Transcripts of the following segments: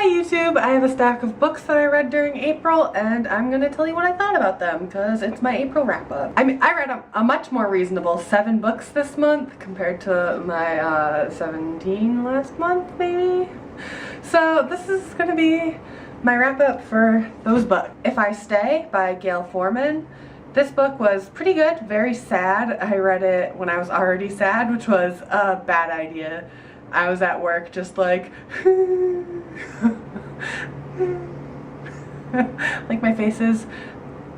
Hi YouTube! I have a stack of books that I read during April and I'm gonna tell you what I thought about them because it's my April wrap up. I mean, I read a much more reasonable 7 books this month compared to my 17 last month maybe. So this is gonna be my wrap up for those books. If I Stay by Gail Foreman. This book was pretty good, very sad. I read it when I was already sad, which was a bad idea. I was at work just like like my face is,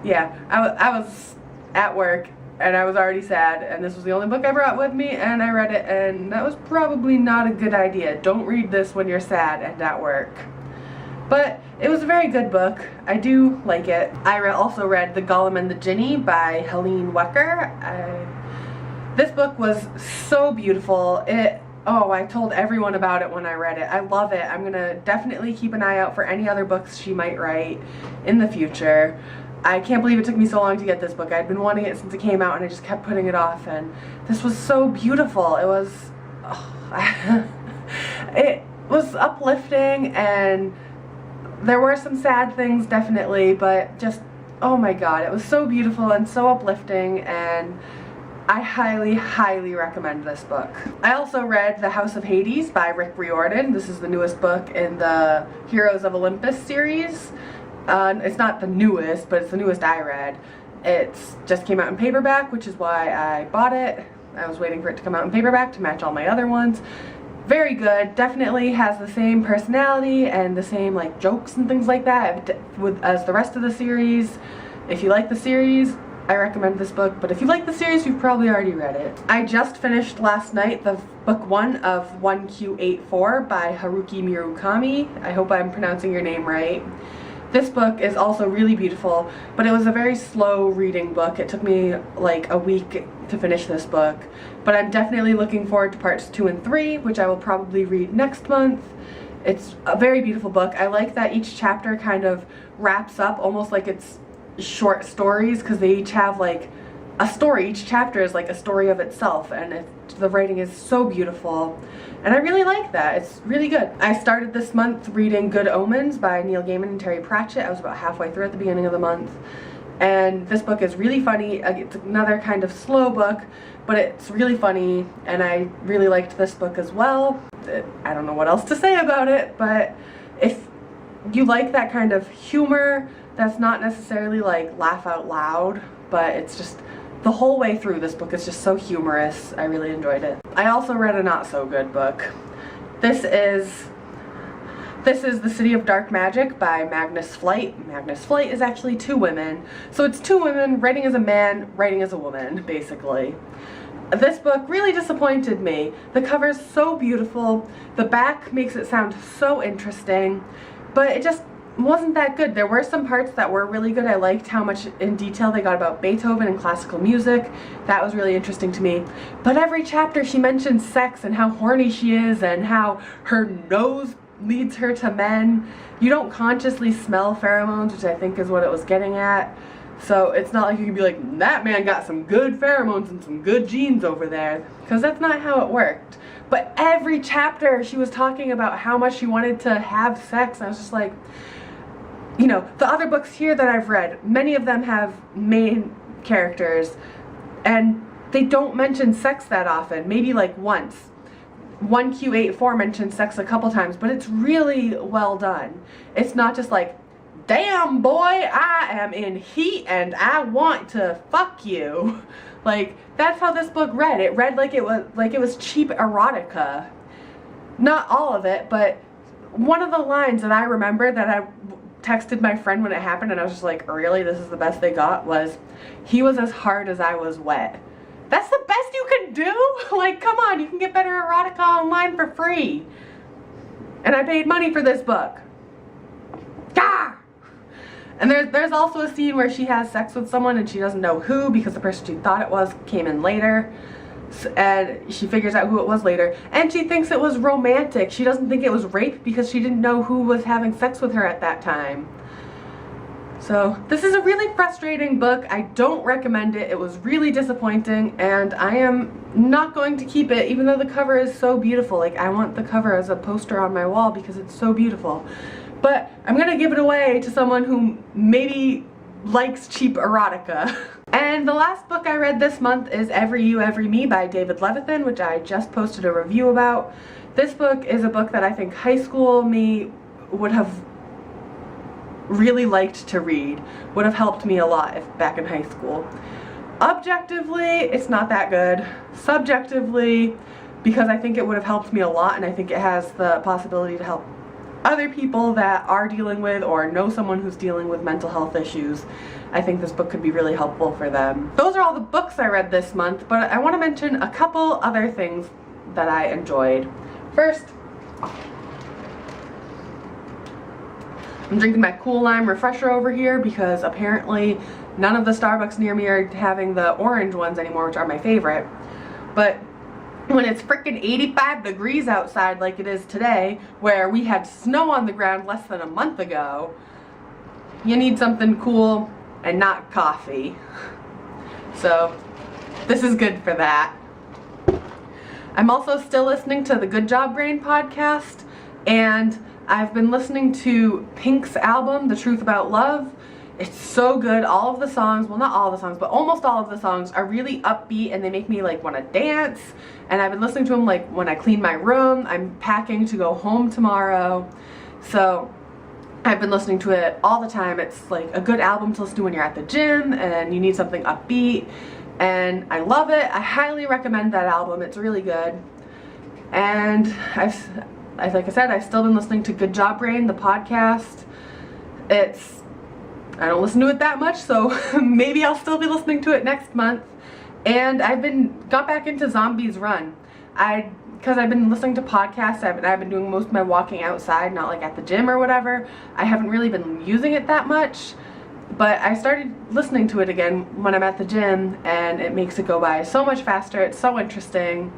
yeah, I was at work and I was already sad and this was the only book I brought with me and I read it and that was probably not a good idea. Don't read this when you're sad and at work. But it was a very good book. I do like it. I also read The Golem and the Jinni by Helene Wecker. This book was so beautiful. Oh, I told everyone about it when I read it. I love it. I'm gonna definitely keep an eye out for any other books she might write in the future. I can't believe it took me so long to get this book. I'd been wanting it since it came out and I just kept putting it off, and this was so beautiful. It was, it was uplifting and there were some sad things definitely, but just, oh my god, it was so beautiful and so uplifting, and I highly, highly recommend this book. I also read The House of Hades by Rick Riordan. This is the newest book in the Heroes of Olympus series. It's not the newest, but it's the newest I read. It just came out in paperback, which is why I bought it. I was waiting for it to come out in paperback to match all my other ones. Very good. Definitely has the same personality and the same like jokes and things like that as the rest of the series. If you like the series, I recommend this book, but if you like the series, you've probably already read it. I just finished last night the book 1 of 1Q84 by Haruki Murakami. I hope I'm pronouncing your name right. This book is also really beautiful, but it was a very slow reading book. It took me like a week to finish this book, but I'm definitely looking forward to parts 2 and 3, which I will probably read next month. It's a very beautiful book. I like that each chapter kind of wraps up almost like it's short stories, because they each have like a story. Each chapter is like a story of itself, and the writing is so beautiful and I really like that. It's really good. I started this month reading Good Omens by Neil Gaiman and Terry Pratchett. I was about halfway through at the beginning of the month, and this book is really funny. It's another kind of slow book, but it's really funny and I really liked this book as well. I don't know what else to say about it, but if you like that kind of humor that's not necessarily like laugh out loud, but it's just the whole way through, this book is just so humorous. I really enjoyed it. I also read a not so good book. This is The City of Dark Magic by Magnus Flight. Magnus Flight is actually 2 women. So it's 2 women writing as a man, writing as a woman, basically. This book really disappointed me. The cover's so beautiful. The back makes it sound so interesting, but it just wasn't that good. There were some parts that were really good. I liked how much in detail they got about Beethoven and classical music. That was really interesting to me. But every chapter she mentions sex and how horny she is and how her nose leads her to men. You don't consciously smell pheromones, which I think is what it was getting at. So it's not like you can be like, that man got some good pheromones and some good genes over there, because that's not how it worked. But every chapter she was talking about how much she wanted to have sex, and I was just like, you know, the other books here that I've read, many of them have main characters and they don't mention sex that often, maybe like once. 1Q84 mentions sex a couple times, but it's really well done. It's not just like, damn boy, I am in heat and I want to fuck you. Like, that's how this book read. It read like it was cheap erotica. Not all of it, but one of the lines that I remember that I texted my friend when it happened and I was just like, really, this is the best they got, was, he was as hard as I was wet. That's the best you can do? Like, come on, you can get better erotica online for free. And I paid money for this book. Gah! And there's also a scene where she has sex with someone and she doesn't know who, because the person she thought it was came in later. And she figures out who it was later, and she thinks it was romantic. She doesn't think it was rape because she didn't know who was having sex with her at that time. So this is a really frustrating book. I don't recommend it. It was really disappointing, and I am not going to keep it even though the cover is so beautiful. Like, I want the cover as a poster on my wall because it's so beautiful. But I'm gonna give it away to someone who maybe likes cheap erotica. And the last book I read this month is Every You, Every Me by David Levithan, which I just posted a review about. This book is a book that I think high school me would have really liked to read, would have helped me a lot if back in high school. Objectively, it's not that good. Subjectively, because I think it would have helped me a lot, and I think it has the possibility to help other people that are dealing with or know someone who's dealing with mental health issues. I think this book could be really helpful for them. Those are all the books I read this month, but I want to mention a couple other things that I enjoyed. First, I'm drinking my Cool Lime Refresher over here because apparently none of the Starbucks near me are having the orange ones anymore, which are my favorite. But when it's frickin' 85 degrees outside like it is today, where we had snow on the ground less than a month ago, you need something cool and not coffee. So this is good for that. I'm also still listening to the Good Job Brain podcast, and I've been listening to Pink's album, The Truth About Love. It's so good. All of the songs, well, not all of the songs, but almost all of the songs are really upbeat, and they make me like want to dance. And I've been listening to them like when I clean my room. I'm packing to go home tomorrow, so I've been listening to it all the time. It's like a good album to listen to when you're at the gym and you need something upbeat, and I love it. I highly recommend that album. It's really good. And like I said, I've still been listening to Good Job Brain, the podcast. I don't listen to it that much, so maybe I'll still be listening to it next month. And I've got back into Zombies Run. Because I've been listening to podcasts, I've been doing most of my walking outside, not like at the gym or whatever. I haven't really been using it that much, but I started listening to it again when I'm at the gym, and it makes it go by so much faster. It's so interesting.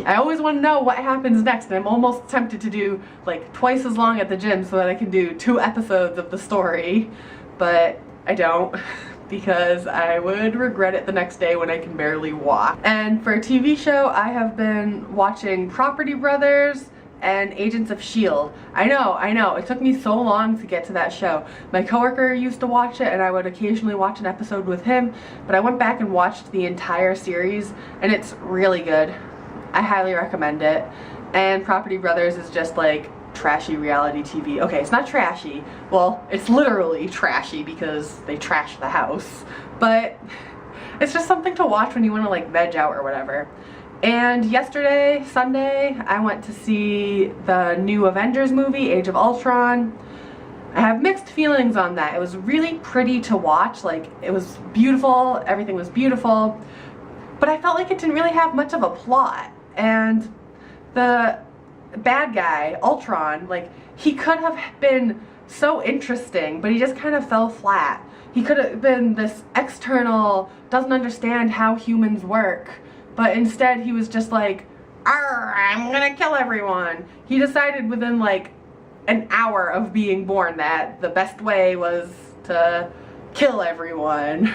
I always want to know what happens next, and I'm almost tempted to do like twice as long at the gym so that I can do 2 episodes of the story, but I don't because I would regret it the next day when I can barely walk. And for a TV show, I have been watching Property Brothers and Agents of S.H.I.E.L.D. I know, it took me so long to get to that show. My coworker used to watch it, and I would occasionally watch an episode with him, but I went back and watched the entire series, and it's really good. I highly recommend it. And Property Brothers is just like trashy reality TV. Okay, it's not trashy. Well, it's literally trashy because they trash the house. But it's just something to watch when you want to like veg out or whatever. And yesterday, Sunday, I went to see the new Avengers movie, Age of Ultron. I have mixed feelings on that. It was really pretty to watch. Like, it was beautiful. Everything was beautiful. But I felt like it didn't really have much of a plot. And the bad guy, Ultron, like, he could have been so interesting, but he just kind of fell flat. He could have been this external, doesn't understand how humans work, but instead he was just like, "Arr, I'm gonna kill everyone." He decided within like an hour of being born that the best way was to kill everyone.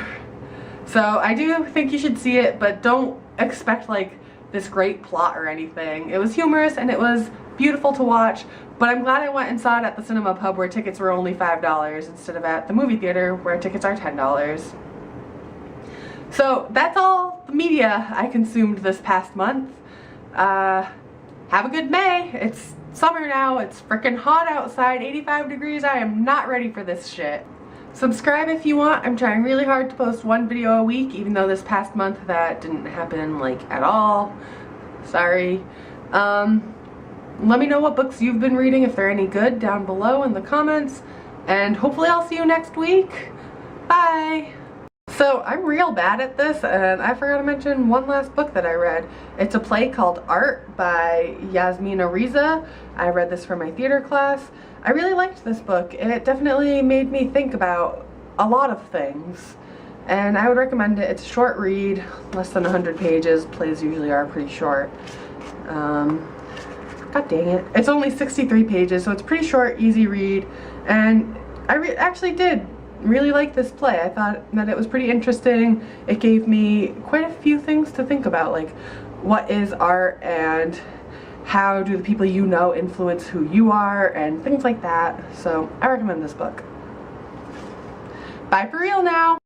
So I do think you should see it, but don't expect like this great plot or anything. It was humorous and it was beautiful to watch, but I'm glad I went and saw it at the cinema pub where tickets were only $5 instead of at the movie theater where tickets are $10. So that's all the media I consumed this past month. Have a good May. It's summer now. It's freaking hot outside, 85 degrees. I am not ready for this shit. Subscribe if you want. I'm trying really hard to post 1 video a week, even though this past month that didn't happen like at all. Sorry. Let me know what books you've been reading, if they're any good, down below in the comments. And hopefully I'll see you next week. Bye! So I'm real bad at this, and I forgot to mention one last book that I read. It's a play called Art by Yasmina Reza. I read this for my theater class. I really liked this book. It definitely made me think about a lot of things, and I would recommend it. It's a short read, less than 100 pages. Plays usually are pretty short. God dang it. It's only 63 pages, so it's pretty short, easy read, and actually did really like this play. I thought that it was pretty interesting. It gave me quite a few things to think about, like what is art and how do the people you know influence who you are and things like that. So I recommend this book. Bye for real now!